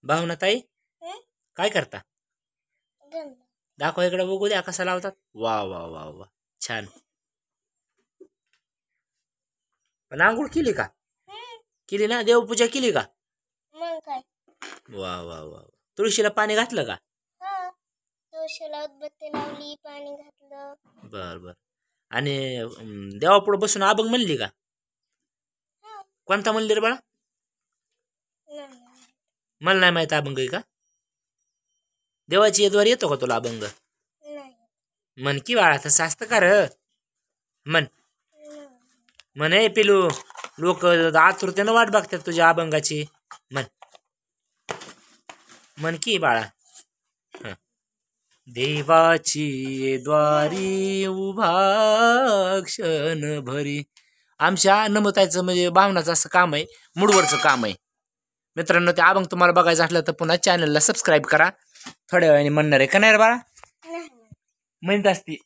भावना ताई हं? काय करता? गंध. दाखवा इकडे बघू द्या कसा लावतात. वा वा वा वा छान. पण आंघोळ केली का? हं. केली ना, देवपूजा केली का? मग काय? वा वा वा. तुळशीला पाणी घातलं का? हा, तुळशीला उदबत्ती लावली, पाणी घातलं. बर बर. आणि देवापुढे बसून अभंग म्हणली का? हा. कोणता म्हणली रे बाळा? नाही. मला नाही माहित अभंग आहे का? देवाची येदवार येतो का तुला अभंग? नाही. म्हण की बाळा, तसं असतं का र? म्हण नाही. म्हणे पिलू, लोक आतुरतेनं वाट बघतात तुझ्या अभंगाची. म्हण म्हण की बाळा. हं. देवाची द्वारी उभा क्षण भरी. आमच्या नमतायचं म्हणजे भावनाचं असं काम आहे, मूडवरचं काम आहे मित्रांनो. ते अभंग तुम्हाला बघायचं असलं तर पुन्हा चॅनलला सबस्क्राईब करा. थोड्या वेळाने म्हणणार आहे का नाही रे बाळा? नाही. म्हणत असती